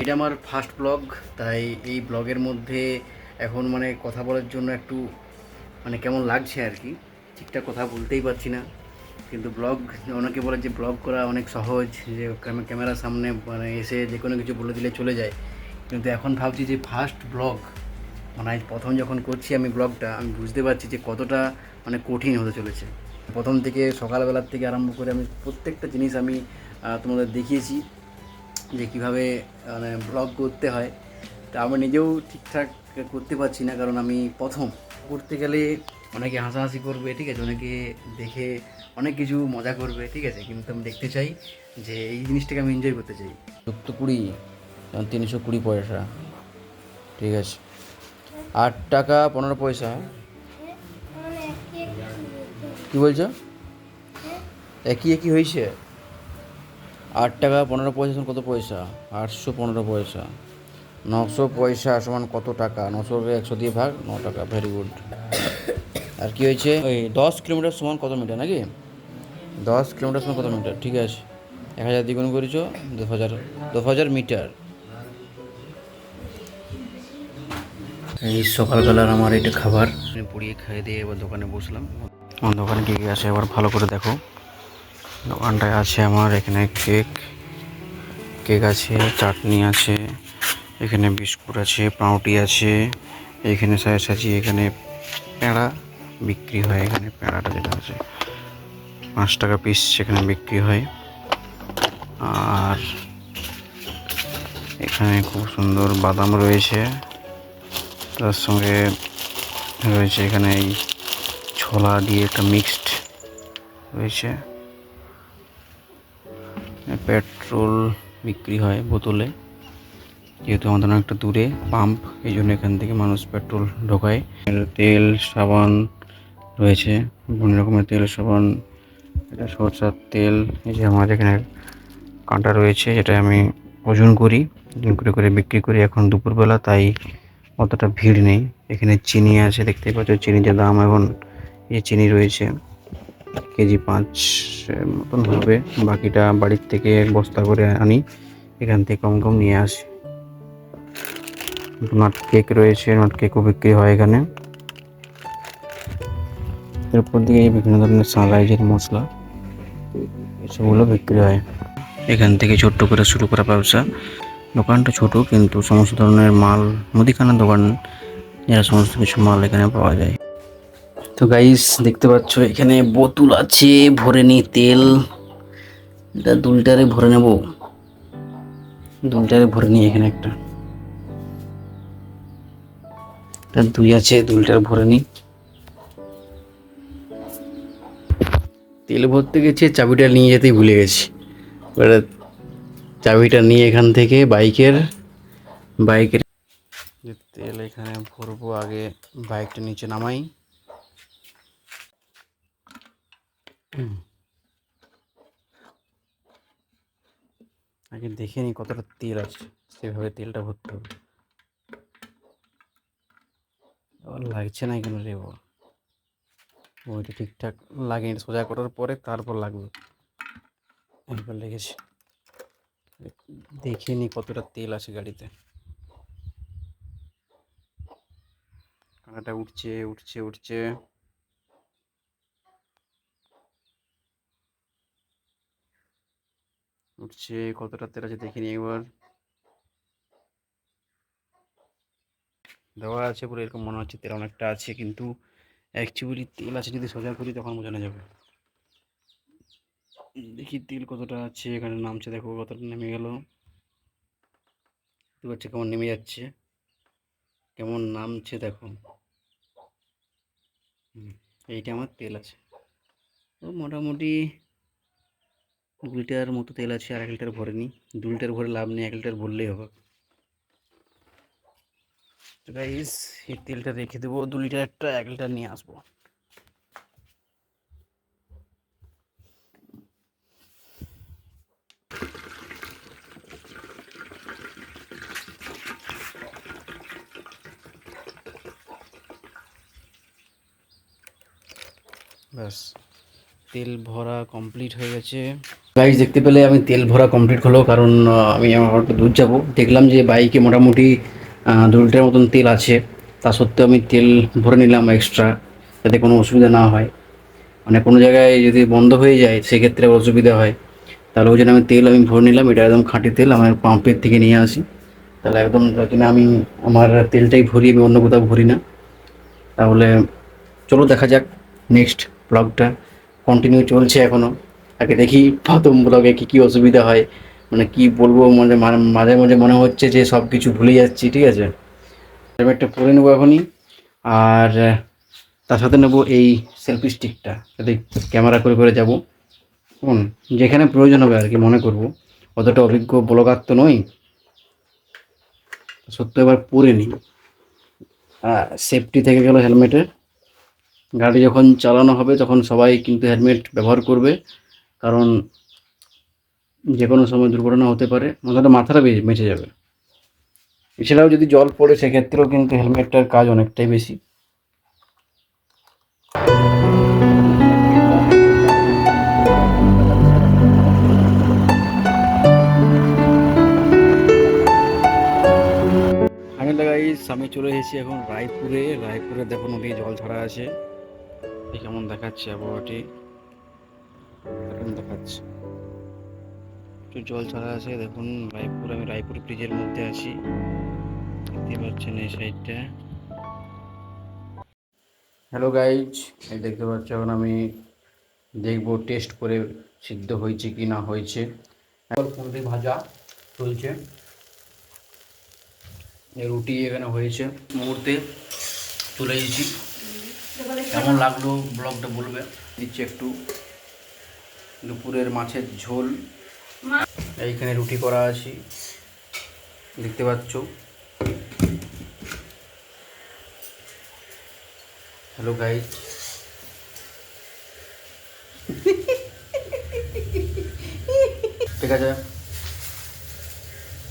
এটা আমার first blog, তাই এই ব্লগের মধ্যে এখন মানে কথা বলার জন্য একটু মানে কেমন লাগছে আর কি, ঠিকঠাক কথা বলতেই পারছি না। কিন্তু ব্লগ, অনেকে বলে যে ব্লগ করা অনেক সহজ, যে ক্যামেরার সামনে মানে এসে যে কোনো কিছু বলে দিলে চলে যায়। কিন্তু এখন ভাবছি যে ফার্স্ট ব্লগ, মানে আজ প্রথম যখন করছি আমি ব্লগটা, আমি বুঝতে পারছি যে কতটা মানে কঠিন হতে চলেছে। প্রথম থেকে সকালবেলার থেকে আরম্ভ করে আমি প্রত্যেকটা জিনিস আমি তোমাদের দেখিয়েছি যে কীভাবে মানে ব্লগ করতে হয়। তা আমি নিজেও ঠিকঠাক করতে পারছি না, কারণ আমি প্রথম করতে গেলে অনেকে হাসাহাসি করবে, ঠিক আছে, অনেকে দেখে অনেক কিছু মজা করবে, ঠিক আছে, কিন্তু আমি দেখতে চাই যে এই জিনিসটাকে আমি এনজয় করতে চাই। 14 20, 320 পয়সা, ঠিক আছে, 8 টাকা 15 পয়সা। কী বলছো? একই একই হয়েছে। 8 টাকা 15 পয়সা কত পয়সা? 815 পয়সা। 900 পয়সা সমান কত টাকা? 900-কে 100 দিয়ে ভাগ, 9 টাকা। Very good. আর কি হয়েছে? ওই 10 কিলোমিটার সমান কত মিটার নাকি? 10 কিলোমিটার সমান কত মিটার? ঠিক আছে, 1000 দ্বিগুণ করেছো, 10,000, 10,000 মিটার। এই সকালবেলার আমার এটা খাবার পুড়িয়ে খাইয়ে দিয়ে এবার দোকানে বসলাম। আমার দোকানে কী কী আছে এবার ভালো করে দেখো। দোকানটায় আছে আমার এখানে কেক, কেক আছে, চাটনি আছে, এখানে বিস্কুট আছে, পাউরুটি আছে, এখানে সাজি এখানে প্যাঁড়া বিক্রি হয়। এখানে প্যাঁড়াটা যেটা আছে 5 টাকা পিস সেখানে বিক্রি হয়। আর এখানে খুব সুন্দর বাদাম রয়েছে, তার সঙ্গে রয়েছে এখানে এই ছোলা দিয়ে একটা মিক্সড রয়েছে। পেট্রোল বিক্রি হয় বোতলে, যেহেতু আমাদের অনেকটা দূরে পাম্প, এই জন্য এখান থেকে মানুষ পেট্রোল ঢোকায়। তেল সাবান রয়েছে, বিভিন্ন রকমের তেল সাবান, এটা সরষের তেল। এই যে আমার এখানে কাঁটা রয়েছে, যেটা আমি ওজন করি, ওজন করে করে বিক্রি করি। এখন দুপুরবেলা, তাই অতটা ভিড় নেই। এখানে চিনি আছে, দেখতেই পাচ্ছ চিনির যে দাম এখন। এই চিনি রয়েছে কেজি 5 মতন হবে, বাকিটা বাড়ির থেকে 1 বস্তা করে আনি, এখান থেকে কম কম নিয়ে আসি। নাট কেক রয়েছে, নাট কেকও বিক্রি হয় এখানে। এরপর দিয়ে বিভিন্ন ধরনের সানরাইজের মশলা এসবগুলো বিক্রি হয়। এখান থেকে ছোট্ট করে শুরু করা ব্যবসা। দোকানটা ছোট, কিন্তু সমস্ত ধরনের মাল, মুদিখানার দোকান, যারা সমস্ত কিছু মাল এখানে পাওয়া যায়। তো গাইস দেখতে পাচ্ছ এখানে বোতল আছে, ভরে নি তেল। এটা 2 লিটারে ভরে নেব, 2 লিটারে ভরে নি। এখানে একটা 2 আছে, 2 লিটার ভরে নি। তেল ভরতে গেছে, চাবিটা নিয়ে যেতেই ভুলে গেছি। এবারে চাবিটা নিয়ে এখান থেকে বাইকের বাইকের যে তেল এখানে ভরবো, আগে বাইকটা নিচে নামাই। আগে দেখে নিই কতটা তেল আছে, সেভাবে তেলটা ভরতে হবে। আবার লাগছে না কেন রে? ওইটা ঠিকঠাক লাগেনি, সোজা করার পরে তারপর লাগবে। এবার লেগেছে। দেখে নিই কতটা তেল আছে গাড়িতে। কাঁটাটা উঠছে উঠছে উঠছে। উঠছে, কতটা তেল আছে দেখে নিই একবার। দেওয়া আছে পুরো, এরকম মনে হচ্ছে তেল অনেকটা আছে, কিন্তু অ্যাকচুয়ালি তেল আছে যদি সোজা করি তখন বোঝানো যাবে। দেখি তেল কতটা আছে, এখানে নামছে, দেখো কতটা নেমে গেল। দেখতে পাচ্ছি কেমন নেমে যাচ্ছে, কেমন নামছে দেখো। এইটা আমার তেল আছে, ও মোটামুটি 2 লিটার মতো তেল আছে। আর 1 লিটার ভরে নিই। 2 লিটার ভরে লাভ নেই, 1 লিটার ভরলেই হবে। তো গাইস এই তেলটা রেখে দেবো, 2 লিটারটা 1 লিটার নিয়ে আসবো। ব্যাস, তেল ভরা কমপ্লিট হয়ে গেছে। গাইস দেখতে পেলে আমি তেল ভরা কমপ্লিট হলো, কারণ আমি আমার একটু দূর যাবো, দেখলাম যে বাইকে মোটামুটি 2 লিটার মতন তেল আছে। তা সত্ত্বেও আমি তেল ভরে নিলাম এক্সট্রা, যাতে কোনো অসুবিধা না হয়। মানে কোনো জায়গায় যদি বন্ধ হয়ে যায় সেক্ষেত্রে অসুবিধা হয়। তাহলে ওই জন্য আমি ভরে নিলাম, এটা একদম খাঁটি তেল, আমার পাম্পের থেকে নিয়ে আসি। তাহলে একদম কিনা আমি আমার তেলটাই ভরি, আমি অন্য কোথাও ভরি না। তাহলে চলো দেখা যাক, নেক্সট ব্লগটা কন্টিনিউ চলছে এখনও। আগে দেখি প্রথম ব্লগে কী কী অসুবিধা হয়, মানে কি বলবো, মানে মাঝে মাঝে মনে হচ্ছে যে সব কিছু ভুলে যাচ্ছি। ঠিক আছে, হেলমেটটা পরে নেবো এখনই। আর তার সাথে নেবো এই সেলফি স্টিকটা, যাতে ক্যামেরা করে করে যাবো যেখানে প্রয়োজন হবে আর কি, মনে করব। অতটা অভিজ্ঞ ব্লগার তো নই, সত্য এবার পরে নিই। সেফটি থেকে গেল হেলমেটের। গাড়ি যখন চালানো হবে তখন সবাই কিন্তু হেলমেট ব্যবহার করবে, কারণ যে কোনো সময় দুর্ঘটনা হতে পারে, অন্তত মাথাটা বেঁচে যাবে। এছাড়াও যদি জল পড়ে সেক্ষেত্রেও কিন্তু হেলমেটটার কাজ অনেকটাই বেশি। ফাইনাল গাইস, আমি চলে এসেছি এখন রায়পুরে। রায়পুরে দেখো নদী জল ছাড়া আছে, কেমন দেখাচ্ছে আবহাওয়াটি, এখন দেখাচ্ছে একটু জল ছাড়া আছে। দেখুন রায়পুর, আমি রায়পুর ব্রিজের মধ্যে আছি, দেখতে পাচ্ছেন এই সাইডটা। হ্যালো গাইজ, এই দেখতে পাচ্ছ এখন আমি দেখবো টেস্ট করে সিদ্ধ হয়েছে কি না হয়েছে। এখন কুঁদরি ভাজা চলছে, রুটি এখানে হয়েছে। মুহূর্তে চলে এসেছি, কেমন লাগলো ব্লগটা বলবে। দিচ্ছি একটু দুপুরের মাছের ঝোল, এইখানে রুটি করা আছে দেখতে পাচ্ছ। হ্যালো গাইজ, ঠিক আছে।